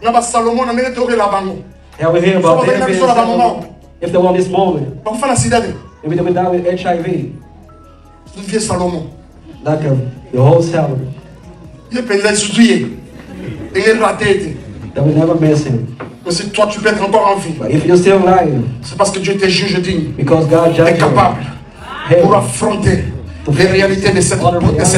on a Salomon, on a mis le bango. And we hear about So, David and so, so, Solomon. If they want this moment, On fait la cidade. maybe they would die with HIV. Le vieux Salomon. Like the whole salary. Il est pénalisé sous lui. Il est raté. That will never miss him. Mais si toi tu peux être encore en vie, But if you're still alive, c'est parce que Dieu te juge digne. because God Est judged capable you, pour affronter les réalités de cette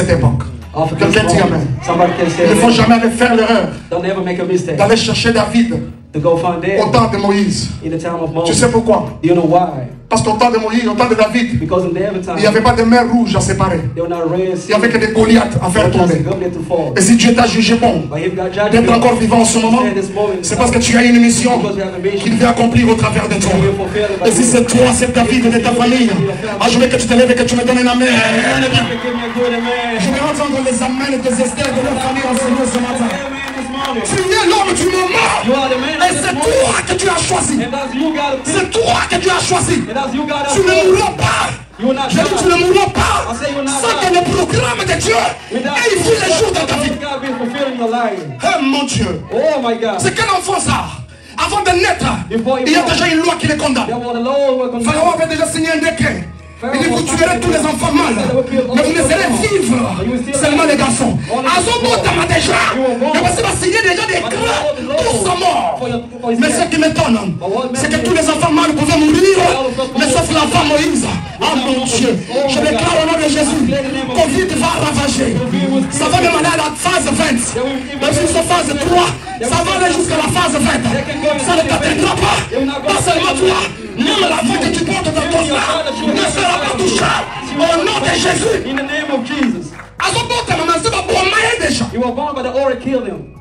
époque. of this Quelqu'un dit moment, amen. somebody can say Il ne faut amen. jamais faire l'erreur Don't ever make a mistake. d'aller chercher David To go find au David temps de Moïse. in the time of Tu Moses. sais pourquoi? Do you know why? Parce qu'au temps de Moïse, au temps de David, Because in David's time, il n'y avait pas de mer rouge à séparer. they were not raised. Il n'y avait que des Goliaths à faire tomber. to fall. Et si Dieu t'a jugé bon But if God judged d'être you, encore vivant en ce moment, c'est parce que tu as une mission qu'il veut accomplir au travers de toi. Et si c'est toi, c'est David de ta famille, je veux que tu te lèves et que tu me donnes un amen. Je vais entendre les amens des Esther de leur famille enseigner ce matin. Tu es l'homme du moment. Et c'est toi que tu as choisi. And that's you got to C'est toi que tu as choisi. And that's you got Tu ne mourras pas. You will not Je dis tu ne die. mourras pas I say you will not sans que die. le programme de Dieu ait vu les jours dans ta vie. God be fulfilled in your life. Oh mon Dieu. Oh my God. C'est quel enfant ça? Avant de naître, Before il y a born, déjà une loi qui les condamne. there was the Lord will condemn. Pharaon avait déjà signé un décret. Il dit vous tuerez tous les enfants mâles, mais vous laisserez vivre seulement les garçons. Azobotama déjà, mais voici va signer déjà des décrets, tous sont morts. Mais ce qui m'étonne, c'est que tous les enfants mâles pouvaient mourir, mais sauf l'enfant Moïse. Ah mon Dieu, je déclare au nom de Jésus, Covid va ravager. Ça va même aller à la phase 20. Même si c'est phase 3, ça va aller jusqu'à la phase 20. Ça ne t'atteindra pas, pas seulement toi, même la foi que tu portes dans ton sein ne sera pas touchée. Au nom de Jésus. In the name of Jesus. Azobotama, mais ça va bomber déjà. You were born, but the already killed him.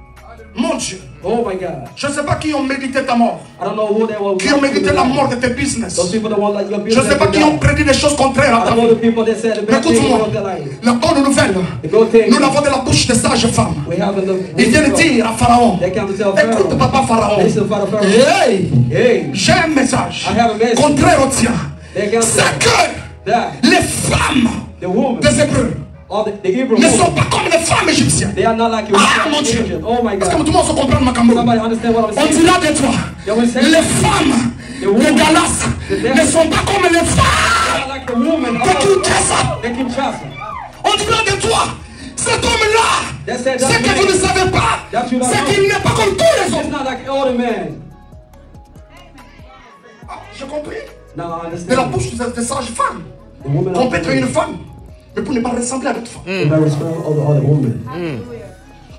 Mon Dieu, Oh my God. je ne sais pas qui ont médité ta mort, I don't know who they were. qui ont médité la mort de tes business. Those people that want like your Je ne sais pas qui ont prédit des choses contraires à I ta don't know vie. the people that said the Mais bad thing écoute-moi, of their life. la bonne nouvelle, The good thing. nous l'avons de la bouche de sages femmes. We have Ils viennent dire à Pharaon, They come to tell écoute Pharaoh. papa Pharaon, Listen, Father Pharaoh. hey, Hey. j'ai un message I have a message. contraire au tien. They come to C'est que that les femmes the woman des Hébreux or the Hebrew ne woman, sont pas comme les femmes égyptiennes. they are not like you. Ah mon Dieu, Oh my est-ce que God. tout le monde se comprend ma caméra? Somebody understand what I'm On saying? dira de toi, les femmes de Dallas ne sont pas comme les femmes They are like the woman de Kinshasa. They keep trusting. On dira de toi, cet homme-là, They said ce that que vous ne man, savez pas, that you don't c'est know. qu'il n'est pas comme tous les It's autres. not like all the men. Ah, j'ai compris. Now I De la understand. bouche de sages femmes, The woman qu'on of peut the être une femme, mais pour ne pas ressembler à d'autres femmes. You might respect all the other women.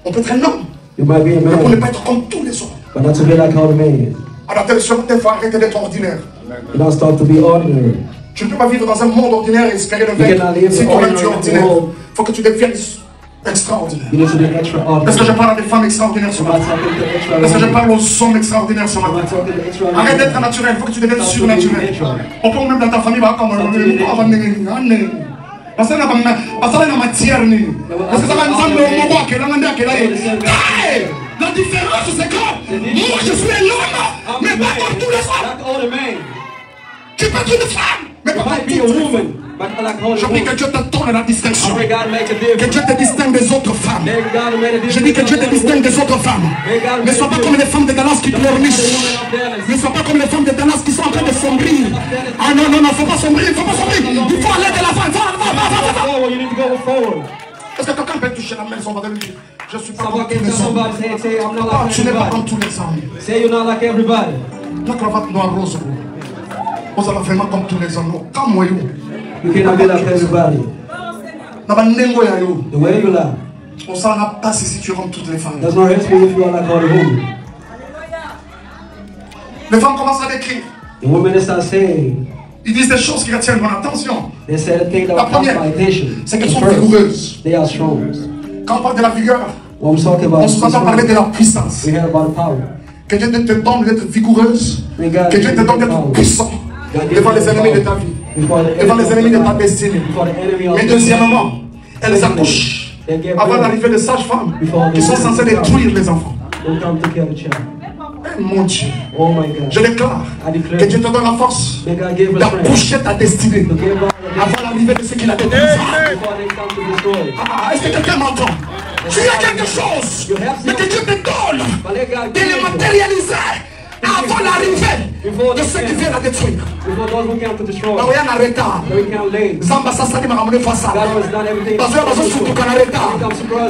On peut être un homme, You might be a mais pour ne man, pas être comme tous les autres. but not to be like all the men. Alors, tel ce matin, il faut arrêter d'être ordinaire. You don't start to be ordinary. Tu ne peux pas vivre dans un monde ordinaire et espérer le You cannot vaincre. live Si toi-même tu es ordinary ordinaire, world. il faut que tu deviennes extraordinaire. You need to be Est-ce que extraordinary. je parle à des femmes extraordinaires ce I'm not matin? talking to Est-ce que je extraordinary. parle aux hommes extraordinaires ce I'm matin? not talking to Arrête extraordinary. d'être naturel, il faut que tu deviennes surnaturel. On peut même dans ta famille, parce que ça n'a pas matière. Parce que ça va nous emmener. La différence, c'est que moi je suis un homme, mais pas comme tous les hommes. Like all the men. Tu peux être une femme, mais You pas comme might be tous a les hommes. woman, Je prie que Dieu te donne la distinction. I pray God make a Que difference. Dieu te distingue des autres femmes. May God make a difference. Je dis que Dieu te distingue des autres femmes. Ne sois pas comme les femmes de Dallas qui pleurnichent. Ne sois pas comme les femmes de Dallas qui sont en train de sombrer. Ah non, non, non, faut pas sombrer, faut pas sombrer. Il faut aller de l'avant. Forward, you need to go forward. Est-ce que quelqu'un peut toucher la main son va lui dire, je suis pas comme Somebody tous les hommes. say, I'm not Ah, like tu n'es pas comme everybody. tous les hommes. Say you're not like everybody. La cravate noire rose. Vous allez vraiment comme tous les hommes. Comme moi, You cannot be like everybody. na bandengo ya yo. The way you lie. On s'en a pas si tu rentres toutes les femmes. That's not helpful if you are like all the women. Les femmes commencent à décrire. The women start saying, Ils disent des choses qui retiennent mon attention. they say the thing that La will catch première, my attention. c'est qu'elles The sont first, vigoureuses. they are strong. Quand on parle de la vigueur, When we talk about on se entend parler de la puissance. we hear about the power. Que Dieu te donne d'être vigoureuse. May God Que Dieu te donne d'être puissant devant les ennemis de ta vie. Devant les ennemis de ta destinée. Before the enemy of Mais deuxièmement, elles accouchent avant l'arrivée de sages-femmes qui sont censées détruire les enfants. Don't come to kill the child. Eh, mon Dieu, Oh my God. je déclare que Dieu te donne la force May God give us strength d'accoucher ta destinée to give God the avant l'arrivée de ceux qui la détruisent. before they come to destroy. Ah, est-ce que quelqu'un m'entend? Tu as quelque chose, mais que Dieu te donne But let God de give le it matérialiser avant l'arrivée de ceux qui viennent la détruire. before those who come to destroy. Bah, rien en retard. We can't late. Zamba Sassani m'a ramené face à God has done everything. parce que parce que surtout qu'en retard,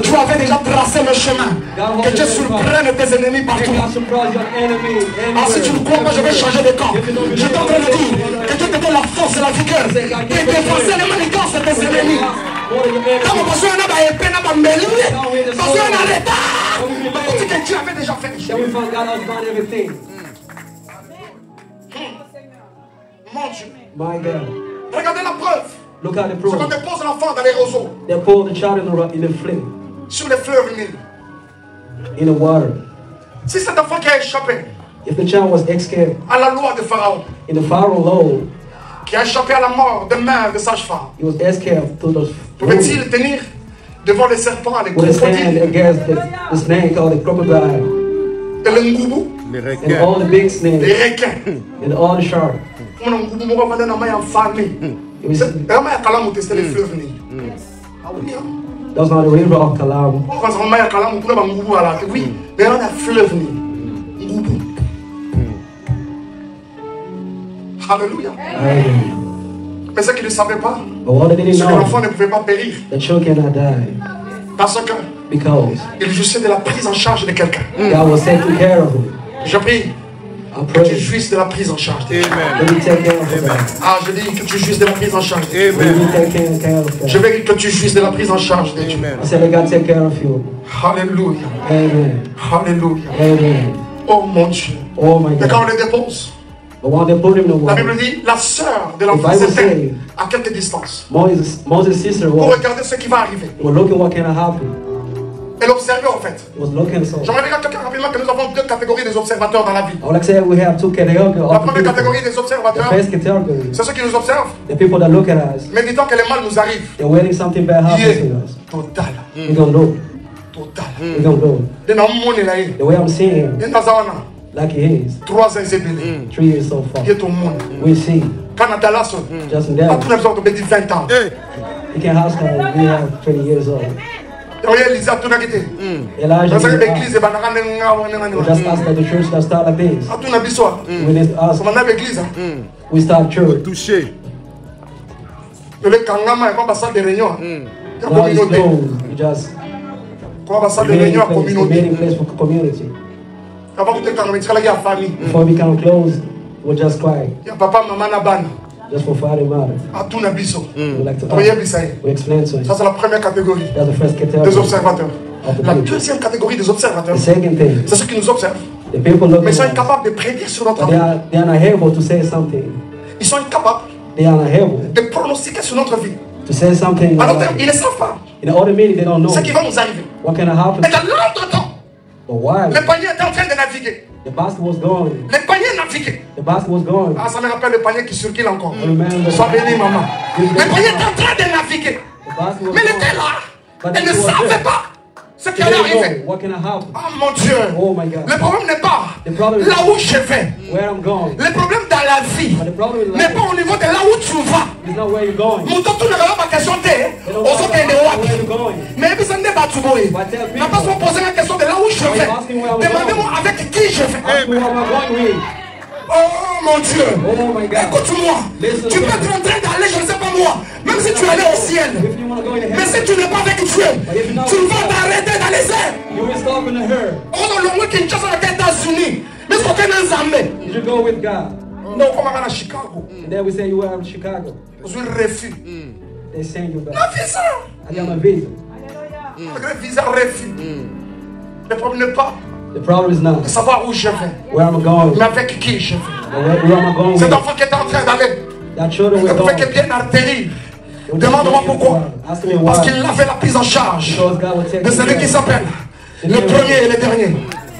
tu avais déjà tracé le chemin. Que Dieu surprenne tes ennemis partout. God surprise your enemy. Ah, si tu ne crois pas, je vais changer de camp. Je suis en train de dire que Dieu te donne la force et la vigueur de dépasser les manigances de tes ennemis. Quand on besoin d'un épée, d'un mêlé, besoin d'un retard. Parce que Dieu avait déjà fait les Then we choses. found God has done everything. Mon Dieu. My God. Regardez la preuve. Look at the C'est proof. qu'on dépose l'enfant dans les roseaux, They pulled the child in the flame, sur les fleurs humides. in the water. Si cet enfant qui a échappé If the child was escaped à la loi de Pharaon, in the Pharaoh law, qui a échappé à la mort des mains de sage-femme, he was escaped to the wound. pouvait-il tenir devant les serpents, les Would stand crocodiles against the snake or the crocodile et le ngoubou, Les and requins. all the big les snakes requins? and all the sharks. On a un ngoubou moko avanda na mai ya famille. It was, Vraiment ya kalamu tester les fleuves Nil. Ah oui, hein. that was not the river of Kalamu. On va se mai ya kalamu kuna ba ngoubou ala. Oui, mais on a fleuve Nil. Ngoubou. Alléluia. Mais ce qu'ils ne savaient pas, But what they didn't c'est que l'enfant know, ne pouvait pas périr. the child cannot die Parce que because il jouissait de la prise en charge de quelqu'un. God was taking care of him. Je prie I que tu pray jouisses de la prise en charge. Amen. that we take care of him. Ah, je dis que tu jouisses de la prise en charge. That Amen. we take care of Je him. veux que tu jouisses de la prise en charge de Dieu. Amen. I said, let God take care of you. Alléluia. Amen. Alléluia. Amen. Oh mon Dieu. Oh my Et quand on God. les dépose, But when they put him in the la water, Bible dit la sœur de l'enfant The Bible s'était say- à quelque distance Moses' sister pour was regarder ce qui va arriver. looking what can happen. Elle observait en fait. Was looking so. J'aimerais dire à quelqu'un rapidement que nous avons deux catégories des observateurs dans la vie. I would like to say we have two categories La of première people. catégorie des The observateurs, first category, c'est ceux qui nous observent, the people that look at us, méditant que le mal nous arrive. they're waiting something bad Il happens est to us. total. We don't know. Total. We don't know. De na moni la ye. The way I'm seeing him, Ye ndazawana. like he is, 3 ans zébélé. 3 years so far, Ye ton monde. we see Canada là son. just in Pas there. tout le monde dit 20 ans. Hey. He can house come. We have 20 years old. Oye Elisa tuna kite. Elijah, Parce que we l'église ba na kana nga just ask that the church that start like this. Atuna biso. We need to ask. Sama na l'église. We start church. Touché. Le kangama kwa ba salle de réunion. Ya Now it's communauté. closed. We just Kwa ba salle de meeting réunion ya place, the communauté. meeting place for community. Avant que tu kangama tsala ya famille. Before we come close, we'll just cry. Ya papa mama na bana. Just for Father and Mother. Atuna biso. We like to Oye talk. bisa. We explain to him. Ça c'est la première catégorie That's the first category. des observateurs. Of the La people. deuxième catégorie des observateurs, The second thing, c'est ceux qui nous observent. the people look Mais ils sont at us, incapables de prédire sur notre but vie. they are not able to say something. Ils sont incapables They are not able de pronostiquer sur notre vie. to say something. À long terme, ils ne savent pas In the other meeting, they don't know ce qui va nous arriver. what can happen. Et dans l'entretemps, But why? le panier est en train de naviguer. The basket was going. Le panier navigue. The basket was going. Ah, ça me rappelle le panier qui circule encore. Remember. Sois béni, maman. Le panier est en train de naviguer. The basket was Mais il going. était là. But Elle ne it was savait there. pas Ce qui allait arriver. What can I have? Oh mon Dieu. Oh my God. Le problème n'est pas The problem is là où je vais. where I'm going. Le problème dans la vie But the problem is n'est pas au niveau de là où tu vas. it's not where you're going. Mon tonton ne va pas question They don't aux autres matter de where wapi. you're going. Mais il s'en est battu boy. But tell people, N'a pas se poser la question de là où je vais. Demandez-moi avec qui je vais. ask me where am I going with? Oh mon Dieu. Oh my God. Écoute-moi. Listen Tu to peux me. être en train d'aller, je ne sais pas moi. Même si tu es allé au ciel. If you want to go in Mais heaven, si tu n'es pas avec Dieu, tu vas t'arrêter dans les airs. you will stop in the herd. On a le moins Kinshasa aux États-Unis. Mais ce qu'on est ensemble. You should go with God. Non, comme à Chicago. And then we say you were in Chicago. Vous avez refus. They send you back. La visa. I got my visa. Le visa refus. Le problème n'est pas The problem is not de savoir où je vais, where I'm going. mais avec qui je vais. Where am I going Cet with? enfant qui est en train d'aller, That children il were pouvait que going. bien atterrir. Demande-moi pourquoi. Ask me Parce why. qu'il a fait la prise en charge Because God will take de celui care. qui s'appelle le premier et le dernier.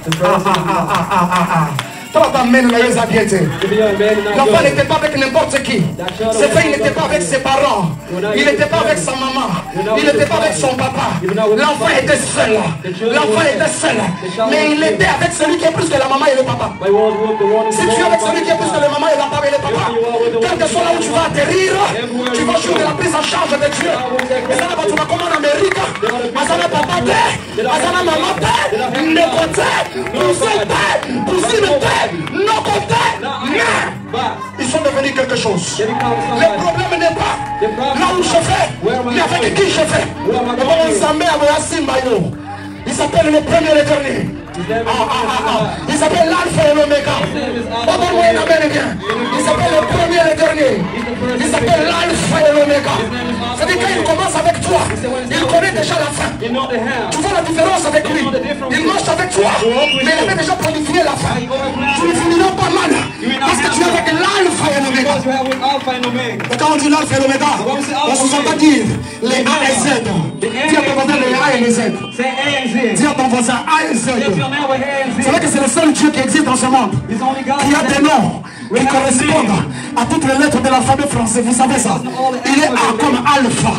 The first and the last. Toi, t'amènes la les habiletés. If you're a man and not L'enfant good, n'était pas avec n'importe qui. C'est fait, il n'était pas avec ses parents. Il n'était pas avec sa maman. Il n'était pas avec son papa. L'enfant était seul. L'enfant était seul. Mais il était avec celui qui est plus que la maman et le papa. my one with the one Si tu es avec celui qui est plus que la maman et la papa et le papa, quel que soit là où tu vas atterrir, tu vas jouer de la prise en charge de Dieu. Et ça, tu vas comme en Amérique. Azana papa père, Azana maman père, ne côté, poussez père, poussez le père. Non côté, non. Ils sont devenus quelque chose. Le problème n'est pas là où je vais, mais avec qui je vais. Il s'appelle le premier et le dernier. Il s'appelle l'alpha et l'oméga. Entends-moi un américain. Il s'appelle le premier et le dernier. Il s'appelle l'alpha et l'oméga. C'est-à-dire quand il commence avec toi, il connaît déjà la fin. You know the how. Tu vois la différence avec lui. Il marche avec toi, mais il avait déjà planifié la fin. Tu ne finiras pas mal, parce que tu es avec l'alpha et l'oméga. Because you have with Alpha and Omega. Et quand on dit l'alpha et l'oméga, on ne se sent pas dire les A et Z. Dis à ton voisin les A et les Z. Say A and Z. Dis à ton voisin A et Z. If you're now with A and C'est vrai Z, que c'est le seul Dieu qui existe dans ce monde, it's only God. qui a des noms qui correspondent à toutes les lettres de l'alphabet français. Vous savez ça. Il est A comme Alpha.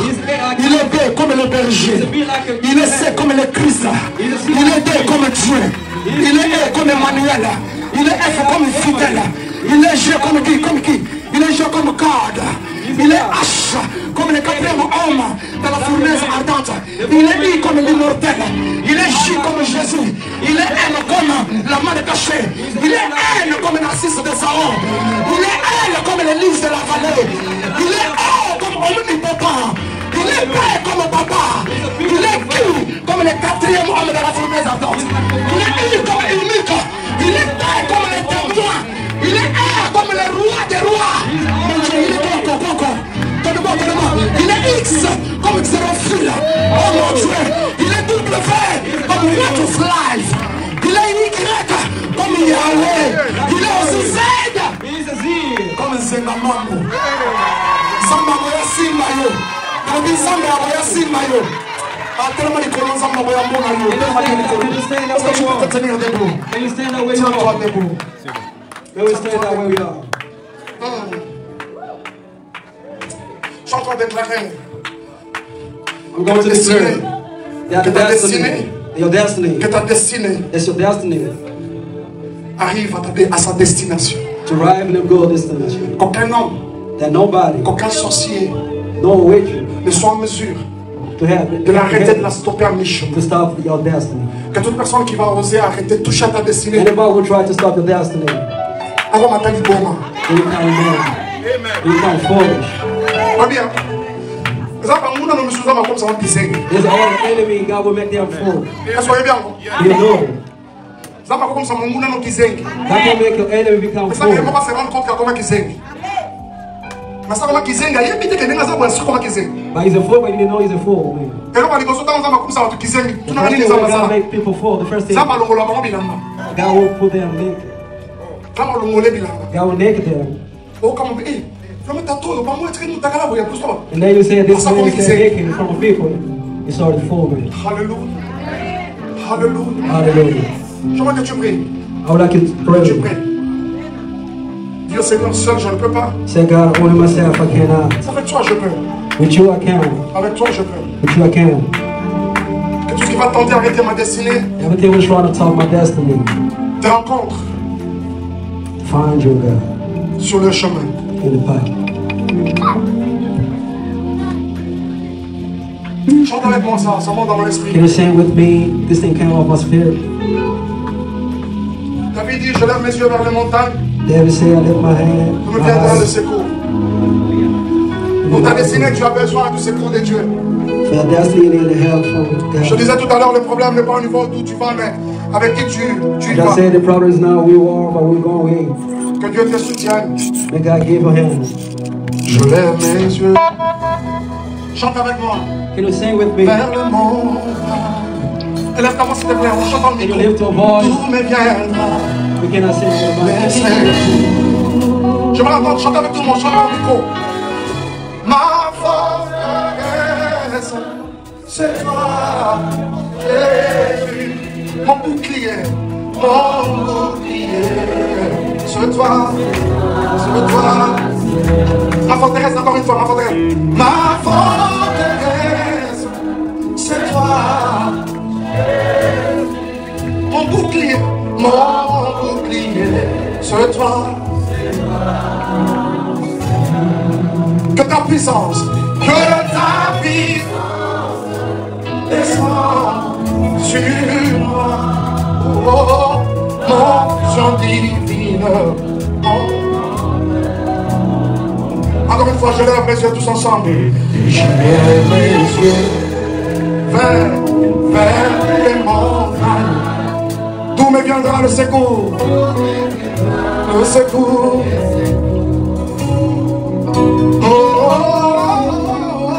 Il est B comme le berger. Il est C comme le Christ. Il est D comme Dieu. Il est E comme Emmanuel. Il est F comme fidèle. Il est G comme qui? Comme qui? Il est G comme God. Il est H comme le quatrième homme dans la fournaise ardente. Il est I comme l'immortel. Il est J comme Jésus. Il est M comme la main cachée. Il est N comme Narcisse de Saon. Il est L comme le lys de la vallée. Il est O comme omnipotent. Il est P comme papa. Il est Q comme le quatrième homme de la fournaise ardente. Il est U comme unique. Il est T comme le témoin. Il est R comme le roi des rois. Mon Dieu, il est encore. Il est X comme Xérophile. Oh mon Dieu. Il est W comme Word of Life. Il est Y comme Yahweh. Il est aussi Z He's a Z. comme Zengamamo. Zambamo ya Simayo. Kabi Zambamo ya Simayo. Tellement il commence à m'envoyer un bon amour. Est-ce que tu peux te tenir debout? Can you stand up where you Tiens-toi are? debout. Can we stand up where we are? Je suis en train de déclarer I'm going to declare that que the ta destiny, destinée, your destiny, que ta destinée that's your destiny, arrive à sa destination. to arrive in a good destination. Qu'aucun homme, That nobody, qu'aucun sorcier no witch, ne soit en mesure to have, de l'arrêter, de la stopper à mi-chemin. to stop your destiny. Que toute personne qui va oser arrêter de toucher à ta destinée, Anybody who try to stop your destiny, avant ma tali boma. you become mad. You become foolish. Pas bien. Ça, quand on a nos choses, on comme ça, on dit c'est. There's all the enemy, God will make them fool. Soyez bien. You know it. Ça, comme ça, on a nos kizengi. That can make your enemy become Ça, il ne fool. faut pas se rendre compte qu'il y a comme un kizengi. Mais ça, comme un kizengi, il y a un petit que n'est pas ça, comme un kizengi. But he's a fool, but you didn't know he's a fool, man. Et donc, on dit que ça, comme ça, on kizengi. The Tu n'as first rien thing dit, when ça, God ça. make people fool, the first thing, Ça, malongo, la maman, bilamba. God will put them naked. Ça, malongo, le bilamba. God will naked them. Oh, comme, eh, vraiment, t'as tout, pas moi, tu es t'as qu'à la voyer, plus toi. And then you say this That's man what is he naked in front of people. You started fooling. Alléluia. Alléluia. Hallelujah. J'aimerais que tu pries. I would like you to Tu pray. pries. Dieu Seigneur, seul, je ne peux pas. Say, God, only myself I cannot. Avec toi, je peux. With you I can. Avec toi, je peux. With you I can. Que tout ce qui va tenter d'arrêter ma destinée, everything which trying to stop my destiny, te rencontre find you, God, sur le chemin. in the path. Chante avec moi ça monte dans mon esprit. Can you sing with me? This thing came off my spirit. David dit, je lève mes yeux vers les montagnes, David said, I lift my hand. d'où me viendra le secours. Pour ta destinée, tu as besoin du secours de Dieu. For your destiny, you need the help from Je God. disais tout à l'heure, le problème n'est pas au niveau d'où tu vas, mais avec qui tu y God vas. said the problem is not where we are, but we're going. Que Dieu te soutienne. May God give a hand. Je lève mes yeux. Chante avec moi. Can you sing with me? Vers le monde. Élève ta voix s'il te plaît, on chante dans le Can you micro. lift your voice? Tout me viendra. We cannot sing with Les my secours. Je vais l'entendre, chante avec tout le monde, chante dans le micro. Ma forteresse, c'est toi, Jésus. Mon bouclier, c'est toi, c'est toi. Ma forteresse, encore une fois, ma forteresse. Ma forteresse, c'est toi. Mon bouclier, c'est toi. Que ta puissance descende sur moi. Oh, mon chant divine. Oh. Encore une fois, je lève mes yeux tous ensemble. Je lève mes yeux vers les montagnes. D'où me viendra le secours? Le secours. Oh, oh, oh, oh,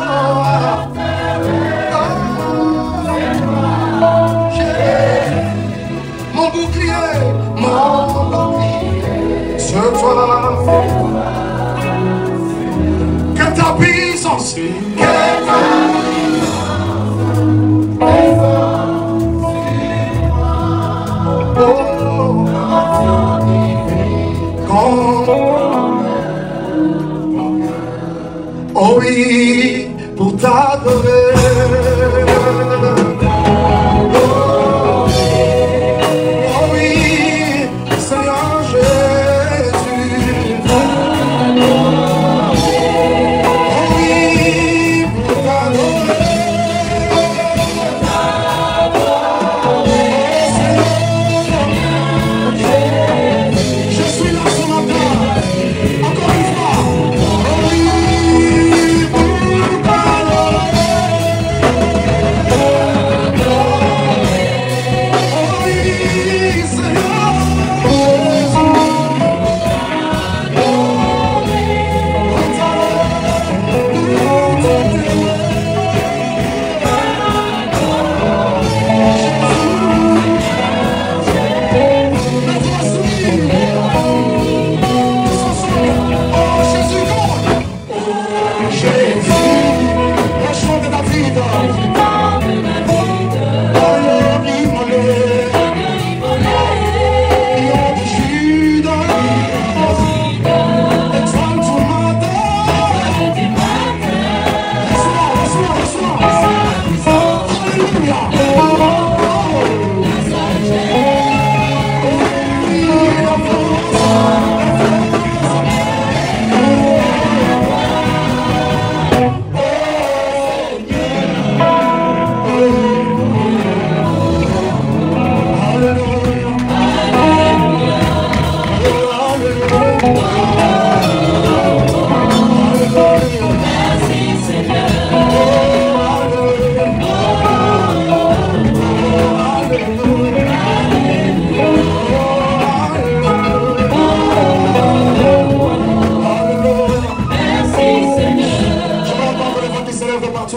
mon bouclier, c'est toi. Que ta puissance, oh oui, pour t'adorer. Oh oui, Seigneur Jésus. Oh oui, pour t'adorer. Je suis là ce matin. Encore une fois.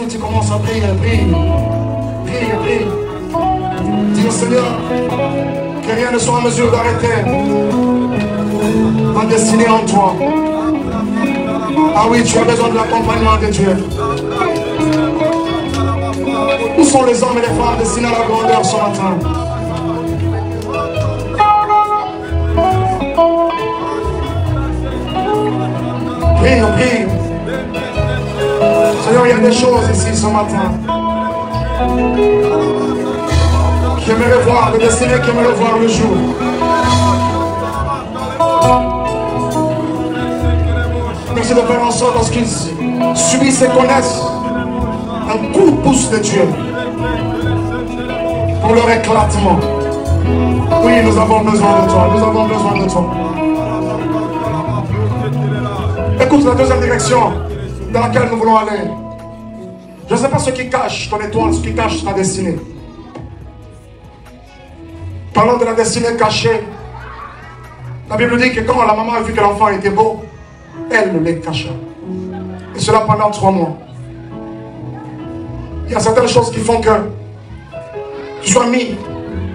Tu commences à prier, prie. Dis au Seigneur que rien ne soit en mesure d'arrêter ta destinée en toi. Ah oui, tu as besoin de l'accompagnement de Dieu. Où sont les hommes et les femmes destinés à la grandeur ce matin? Prie. Seigneur, il y a des choses ici ce matin. qui aimeraient voir, des destinées qui aimeraient voir le jour. Merci de faire en sorte lorsqu'ils subissent et connaissent un coup de pouce de Dieu pour leur éclatement. Oui, nous avons besoin de toi, nous avons besoin de toi. Écoute la deuxième direction dans laquelle nous voulons aller. Je ne sais pas ce qui cache ton étoile, ce qui cache ta destinée. Parlons de la destinée cachée. La Bible dit que quand la maman a vu que l'enfant était beau, elle le cacha. Et cela pendant 3 mois. Il y a certaines choses qui font que tu sois mis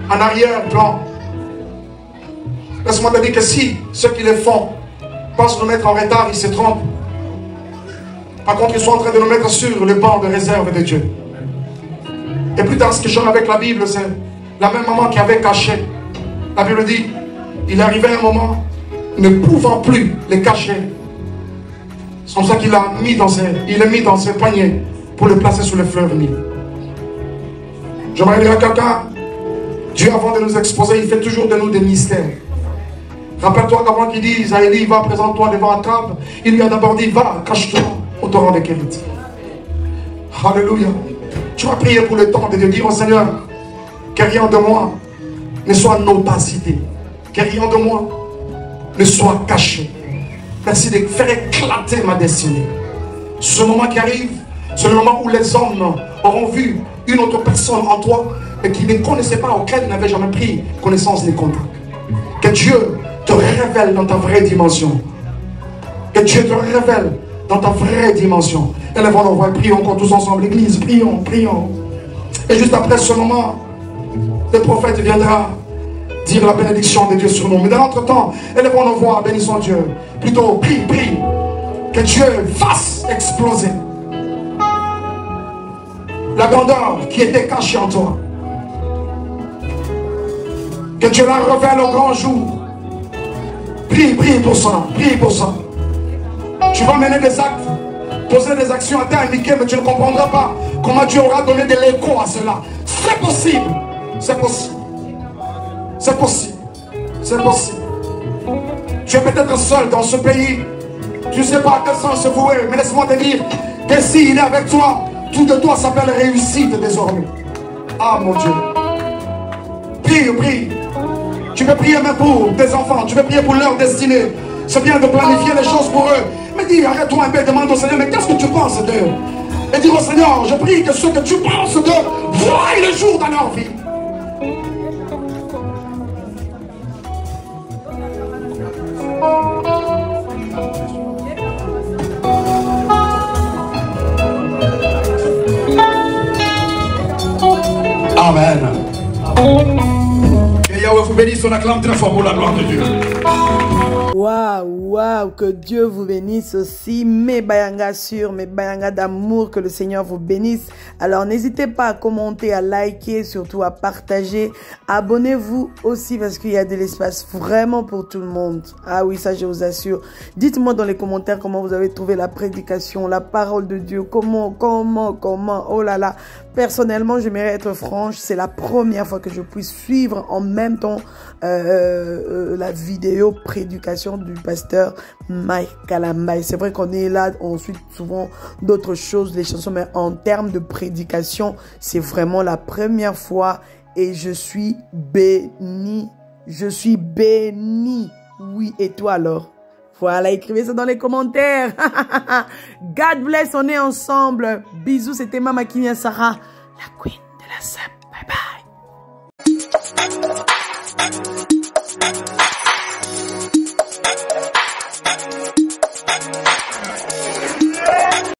en arrière-plan. Laisse-moi te dire que si ceux qui les font pensent nous mettre en retard, ils se trompent. Par contre, ils sont en train de nous mettre sur le banc de réserve de Dieu. Et plus tard, ce que j'en avec la Bible, c'est la même maman qui avait caché. La Bible dit, il arrivait un moment, ne pouvant plus les cacher. C'est comme ça qu'il l'a mis dans ses paniers pour le placer sous le fleuve Nil. J'aimerais dire à quelqu'un, Dieu avant de nous exposer, il fait toujours de nous des mystères. Rappelle-toi qu'avant qu'il dise à Élie, va, présente-toi devant Akab, il lui a d'abord dit, va, cache-toi au torrent de Kérit. Alléluia. Tu vas prier pour le temps de Dieu, dire au Seigneur, que rien de moi ne soit en opacité, que rien de moi ne soit caché. Merci de faire éclater ma destinée. Ce moment qui arrive, c'est le moment où les hommes auront vu une autre personne en toi et qui ne connaissait pas, auquel ils n'avaient jamais pris connaissance ni contact. Que Dieu te révèle dans ta vraie dimension. Que Dieu te révèle dans ta vraie dimension. Élevons nos voix et prions encore tous ensemble. L'église, prions, prions. Et juste après ce moment, le prophète viendra dire la bénédiction de Dieu sur nous. Mais dans l'entretemps, élevons nos voix, bénissons Dieu. Plutôt, prie, prie. Que Dieu fasse exploser la grandeur qui était cachée en toi. Que Dieu la révèle au grand jour. Prie, prie pour ça, prie pour ça. Tu vas mener des actes, poser des actions à t'indiquer, mais tu ne comprendras pas comment Dieu aura donné de l'écho à cela. C'est possible, c'est possible. C'est possible, c'est possible. Tu es peut-être seul dans ce pays. Tu ne sais pas à quel sens se vouer, mais laisse-moi te dire que s'il est avec toi, tout de toi s'appelle réussite désormais. Ah mon Dieu. Prie, prie. Tu peux prier même pour tes enfants, tu peux prier pour leur destinée. C'est bien de planifier les choses pour eux. Mais dis, arrête-toi un peu, demande au Seigneur, mais qu'est-ce que tu penses d'eux? Et dis au Seigneur, je prie que ce que tu penses d'eux voient le jour dans leur vie. Amen. Que Yahweh vous bénisse, on acclame très fort pour la gloire de Dieu. Waouh, waouh, que Dieu vous bénisse aussi, mes bayanga sûrs, mes bayanga d'amour, que le Seigneur vous bénisse. Alors n'hésitez pas à commenter, à liker, surtout à partager. Abonnez-vous aussi parce qu'il y a de l'espace vraiment pour tout le monde. Ah oui, ça je vous assure. Dites-moi dans les commentaires comment vous avez trouvé la prédication, la parole de Dieu, comment, oh là là. Personnellement, j'aimerais être franche, c'est la première fois que je puisse suivre en même temps la vidéo prédication du pasteur Mike Kalambaye. C'est vrai qu'on est là, on suit souvent d'autres choses, les chansons, mais en termes de prédication, c'est vraiment la première fois et je suis béni. Je suis béni. Oui, et toi alors? Voilà, écrivez ça dans les commentaires. God bless, on est ensemble. Bisous, c'était Mama Kinya Sarah, la queen de la sable.